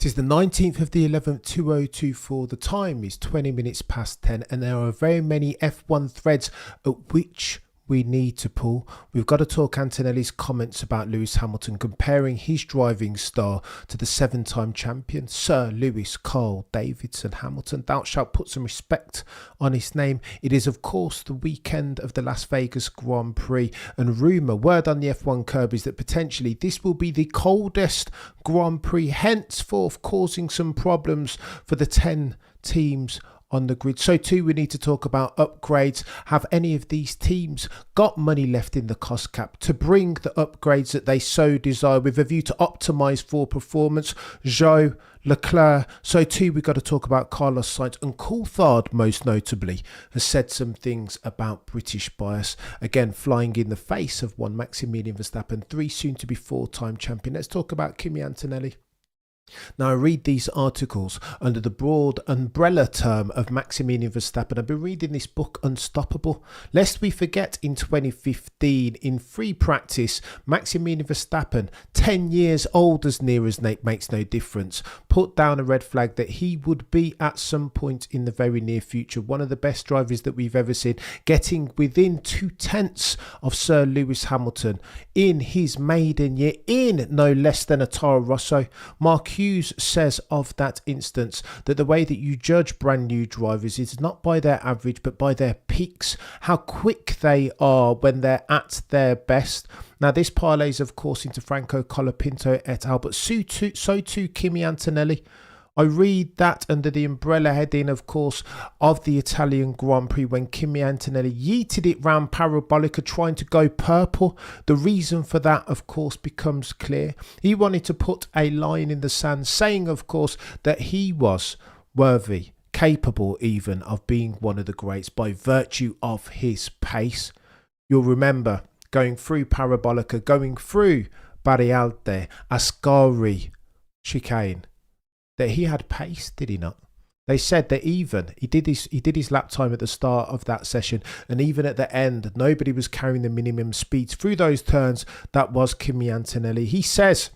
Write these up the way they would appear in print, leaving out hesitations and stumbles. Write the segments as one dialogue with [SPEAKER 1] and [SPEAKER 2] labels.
[SPEAKER 1] 'Tis the 19th of the 11th, 2024. The time is 20 minutes past 10, and there are very many F1 threads at which we need to pull. We've got to talk Antonelli's comments about Lewis Hamilton, comparing his driving style to the 7-time champion, Sir Lewis Carl Davidson Hamilton. Thou shalt put some respect on his name. It is, of course, the weekend of the Las Vegas Grand Prix, and word on the F1 curb is that potentially this will be the coldest Grand Prix, henceforth causing some problems for the 10 teams on the grid. So too, we need to talk about upgrades. Have any of these teams got money left in the cost cap to bring the upgrades that they so desire with a view to optimise for performance? Joe, Leclerc. So too, we've got to talk about Carlos Sainz, and Coulthard, most notably, has said some things about British bias, again flying in the face of one Maximilian Verstappen, 3 soon to be 4-time champion. Let's talk about Kimi Antonelli. Now, I read these articles under the broad umbrella term of Maximilian Verstappen. I've been reading this book, Unstoppable. Lest we forget, in 2015, in free practice, Maximilian Verstappen, 10 years old as near as makes no difference, put down a red flag that he would be at some point in the very near future one of the best drivers that we've ever seen, getting within 2/10 of Sir Lewis Hamilton in his maiden year, in no less than a Toro Rosso. Mark Hughes says of that instance that the way that you judge brand new drivers is not by their average but by their peaks, how quick they are when they're at their best. Now, this parlays, of course, into Franco Colapinto et al., but so too Kimi Antonelli. I read that under the umbrella heading, of course, of the Italian Grand Prix, when Kimi Antonelli yeeted it round Parabolica trying to go purple. The reason for that, of course, becomes clear. He wanted to put a line in the sand, saying, of course, that he was worthy, capable even of being one of the greats by virtue of his pace. You'll remember going through Parabolica, going through Barrialde, Ascari, chicane, that he had pace, did he not? They said that even he did his lap time at the start of that session, and even at the end, nobody was carrying the minimum speeds through those turns. That was Kimi Antonelli. He says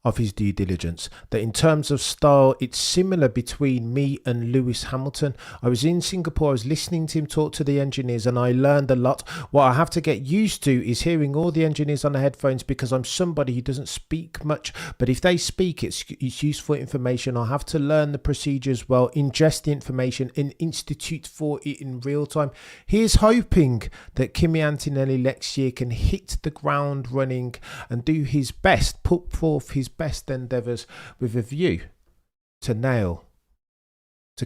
[SPEAKER 1] of his due diligence that in terms of style, it's similar between me and Lewis Hamilton. I was in Singapore, I was listening to him talk to the engineers, and I learned a lot. What I have to get used to is hearing all the engineers on the headphones, because I'm somebody who doesn't speak much, but if they speak, it's useful information. I'll have to learn the procedures well, ingest the information, and institute for it in real time. He is hoping that Kimi Antonelli next year can hit the ground running and do his best, put forth his best endeavours with a view to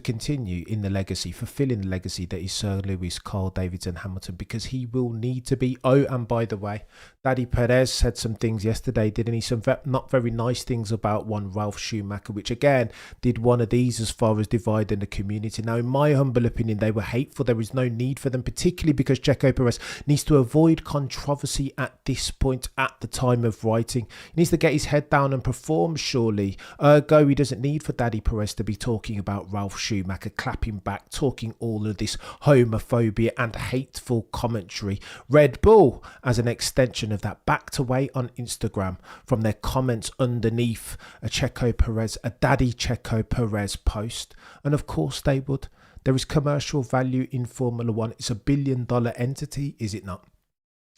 [SPEAKER 1] continue in the legacy, fulfilling the legacy that is Sir Lewis Carl Davidson Hamilton, because he will need to be. Oh, and by the way, Daddy Perez said some things yesterday, didn't he? Some not very nice things about one Ralf Schumacher, which again did one of these as far as dividing the community. Now, in my humble opinion, they were hateful. There is no need for them, particularly because Checo Perez needs to avoid controversy at this point, at the time of writing. He needs to get his head down and perform, surely. Ergo, he doesn't need for Daddy Perez to be talking about Ralf Schumacher, clapping back, talking all of this homophobia and hateful commentary. Red Bull, as an extension of that, backed away on Instagram from their comments underneath a Daddy Checo Perez post. And of course they would. There is commercial value in Formula One. It's $1 billion entity, is it not?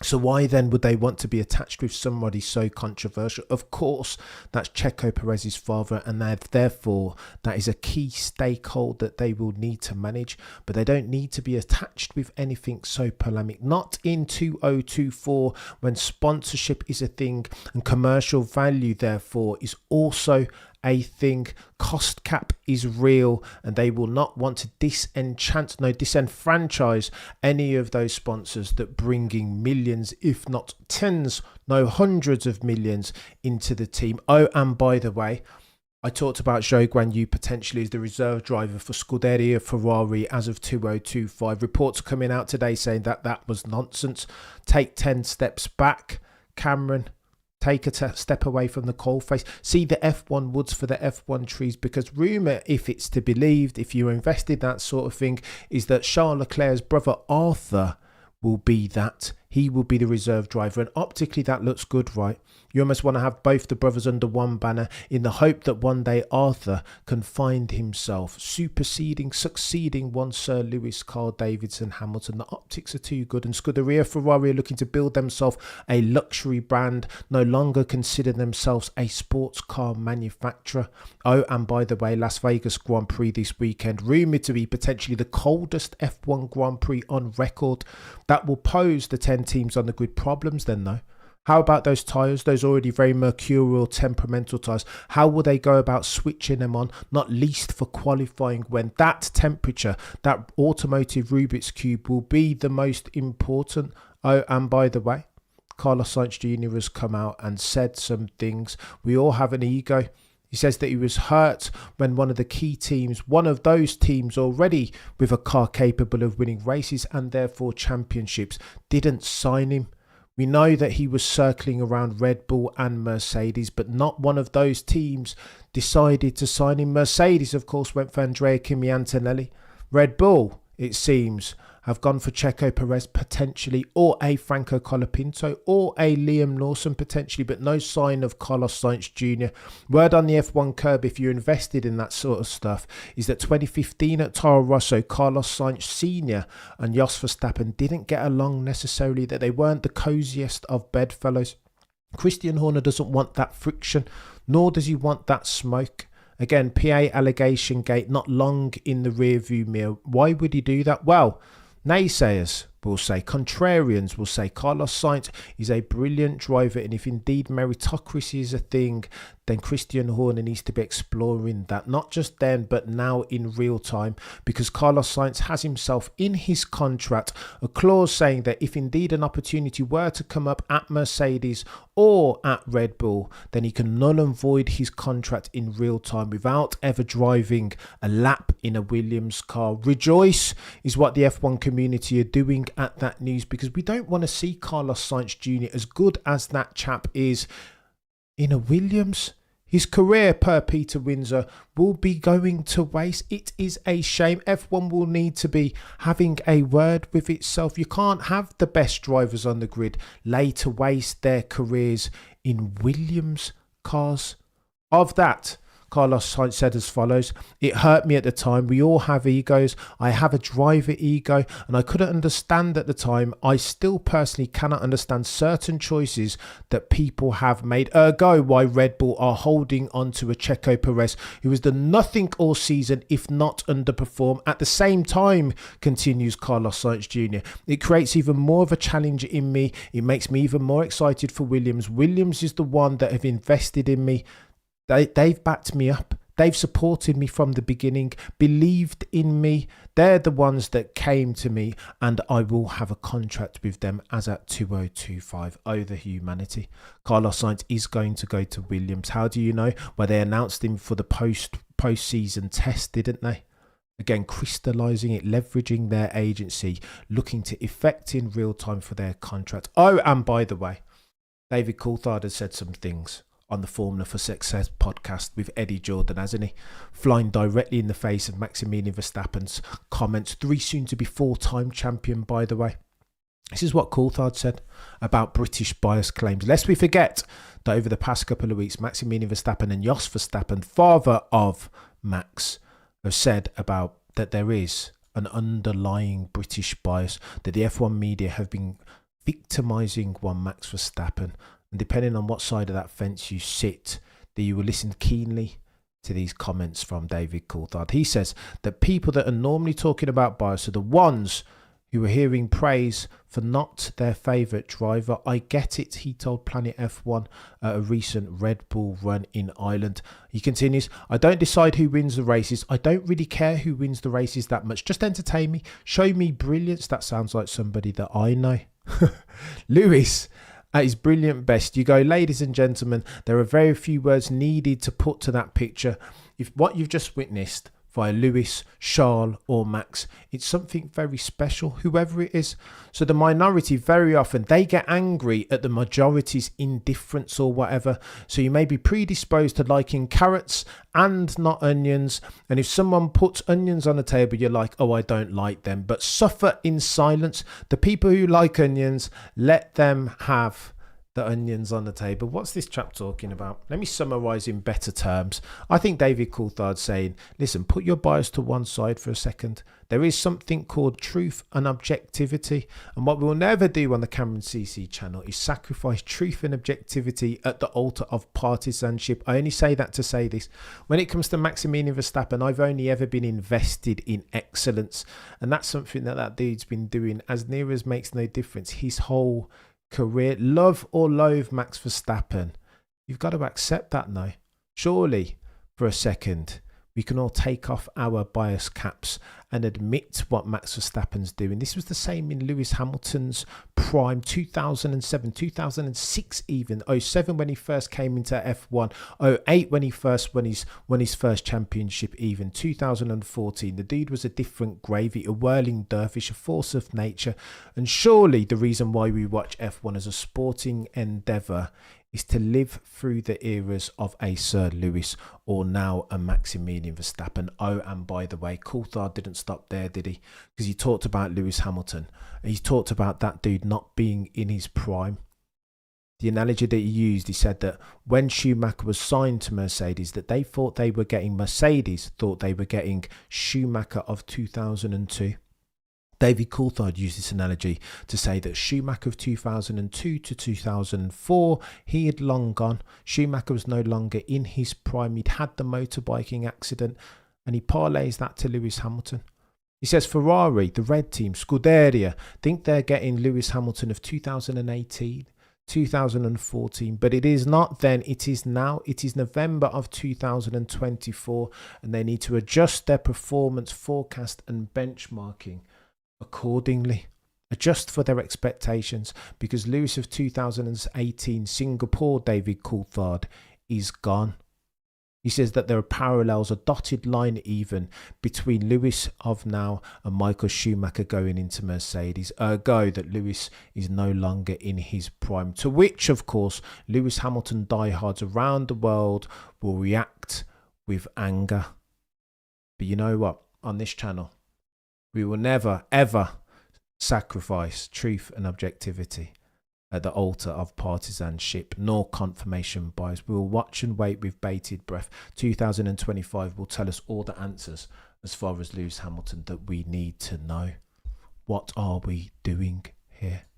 [SPEAKER 1] So why then would they want to be attached with somebody so controversial? Of course, that's Checo Perez's father, and therefore that is a key stakeholder that they will need to manage. But they don't need to be attached with anything so polemic. Not in 2024, when sponsorship is a thing and commercial value, therefore, is also a thing. Cost cap is real, and they will not want to disenfranchise any of those sponsors that bringing millions, if not tens, no hundreds of millions into the team. Oh, and by the way, I talked about Zhou Guanyu potentially as the reserve driver for Scuderia Ferrari as of 2025. Reports coming out today saying that that was nonsense. Take 10 steps back, Cameron. Take a step away from the coalface. See the F1 woods for the F1 trees, because rumour, if it's to be believed, if you're invested that sort of thing, is that Charles Leclerc's brother Arthur will be that he will be the reserve driver. And optically, that looks good, right? You almost want to have both the brothers under one banner in the hope that one day Arthur can find himself succeeding one Sir Lewis, Carl Davidson, Hamilton. The optics are too good, and Scuderia Ferrari are looking to build themselves a luxury brand, no longer consider themselves a sports car manufacturer. Oh, and by the way, Las Vegas Grand Prix this weekend, rumoured to be potentially the coldest F1 Grand Prix on record. That will pose the 10 teams on the grid problems then, though. How about those tyres, those already very mercurial, temperamental tyres? How will they go about switching them on, not least for qualifying, when that temperature, that automotive Rubik's Cube, will be the most important? Oh, and by the way, Carlos Sainz Jr. has come out and said some things. We all have an ego. He says that he was hurt when one of the key teams, one of those teams already with a car capable of winning races and therefore championships, didn't sign him. We know that he was circling around Red Bull and Mercedes, but not one of those teams decided to sign him. Mercedes, of course, went for Andrea Kimi Antonelli. Red Bull, it seems, have gone for Checo Perez potentially, or a Franco Colapinto, or a Liam Lawson potentially, but no sign of Carlos Sainz Jr. Word on the F1 curb, if you're invested in that sort of stuff, is that 2015 at Toro Rosso, Carlos Sainz Sr. and Jos Verstappen didn't get along necessarily, that they weren't the coziest of bedfellows. Christian Horner doesn't want that friction, nor does he want that smoke. Again, PA allegation gate not long in the rearview mirror. Why would he do that? Well, naysayers will say, contrarians will say, Carlos Sainz is a brilliant driver, and if indeed meritocracy is a thing, then Christian Horner needs to be exploring that, not just then but now in real time, because Carlos Sainz has himself in his contract a clause saying that if indeed an opportunity were to come up at Mercedes or at Red Bull, then he can null and void his contract in real time without ever driving a lap in a Williams car. Rejoice is what the F1 community are doing at that news, because we don't want to see Carlos Sainz Jr., as good as that chap is, in a Williams. His career, per Peter Windsor, will be going to waste. It is a shame. F1 will need to be having a word with itself. You can't have the best drivers on the grid lay to waste their careers in Williams cars. Of that, Carlos Sainz said as follows: "It hurt me at the time. We all have egos. I have a driver ego, and I couldn't understand at the time. I still personally cannot understand certain choices that people have made. Ergo, why Red Bull are holding on to a Checo Perez who has done nothing all season, if not underperform. At the same time," continues Carlos Sainz Jr., "it creates even more of a challenge in me. It makes me even more excited for Williams. Williams is the one that have invested in me. They've backed me up. They've supported me from the beginning, believed in me. They're the ones that came to me, and I will have a contract with them as at 2025. Oh, the humanity. Carlos Sainz is going to go to Williams. How do you know? Well, they announced him for the post-season test, didn't they? Again, crystallising it, leveraging their agency, looking to effect in real time for their contract. Oh, and by the way, David Coulthard has said some things on the Formula for Success podcast with Eddie Jordan, hasn't he? Flying directly in the face of Maximilian Verstappen's comments. 3 soon to be 4-time champion, by the way. This is what Coulthard said about British bias claims. Lest we forget that over the past couple of weeks, Maximilian Verstappen and Jos Verstappen, father of Max, have said about that there is an underlying British bias, that the F1 media have been victimising one Max Verstappen. And depending on what side of that fence you sit, that you will listen keenly to these comments from David Coulthard. He says that people that are normally talking about bias are the ones who are hearing praise for not their favourite driver. I get it, he told Planet F1 at a recent Red Bull run in Ireland. He continues, "I don't decide who wins the races. I don't really care who wins the races that much. Just entertain me. Show me brilliance." That sounds like somebody that I know. Lewis, at his brilliant best, you go, "Ladies and gentlemen, there are very few words needed to put to that picture. If what you've just witnessed via Lewis, Charles or Max. It's something very special, whoever it is. So the minority, very often, they get angry at the majority's indifference or whatever. So you may be predisposed to liking carrots and not onions. And if someone puts onions on the table, you're like, oh, I don't like them. But suffer in silence. The people who like onions, let them have the onions on the table. What's this chap talking about? Let me summarize in better terms. I think David Coulthard saying, listen, put your bias to one side for a second. There is something called truth and objectivity, and what we'll never do on the Cameron CC channel is sacrifice truth and objectivity at the altar of partisanship. I only say that to say this. When it comes to Maximilian Verstappen, I've only ever been invested in excellence, and that's something that dude's been doing as near as makes no difference his whole career. Love or loathe Max Verstappen, you've got to accept that now. Surely, for a second, we can all take off our bias caps and admit what Max Verstappen's doing. This was the same in Lewis Hamilton's prime, 2007, 2006 even, 07 when he first came into F1, 08 when he first won his first championship even, 2014. The dude was a different gravy, a whirling dervish, a force of nature. And surely the reason why we watch F1 as a sporting endeavour is to live through the eras of a Sir Lewis or now a Maximilian Verstappen. Oh, and by the way, Coulthard didn't stop there, did he? Because he talked about Lewis Hamilton. And he talked about that dude not being in his prime. The analogy that he used, he said that when Schumacher was signed to Mercedes, that they thought they were getting, Mercedes thought they were getting Schumacher of 2002. David Coulthard used this analogy to say that Schumacher of 2002 to 2004, he had long gone. Schumacher was no longer in his prime. He'd had the motorbiking accident, and he parlays that to Lewis Hamilton. He says Ferrari, the red team, Scuderia, think they're getting Lewis Hamilton of 2018, 2014, but it is not then, it is now. It is November of 2024, and they need to adjust their performance forecast and benchmarking accordingly, adjust for their expectations, because Lewis of 2018 Singapore, David Coulthard, is gone. He says that there are parallels, a dotted line even, between Lewis of now and Michael Schumacher going into Mercedes, ergo that Lewis is no longer in his prime, to which of course Lewis Hamilton diehards around the world will react with anger. But you know what, on this channel we will never, ever sacrifice truth and objectivity at the altar of partisanship, nor confirmation bias. We will watch and wait with bated breath. 2025 will tell us all the answers as far as Lewis Hamilton that we need to know. What are we doing here?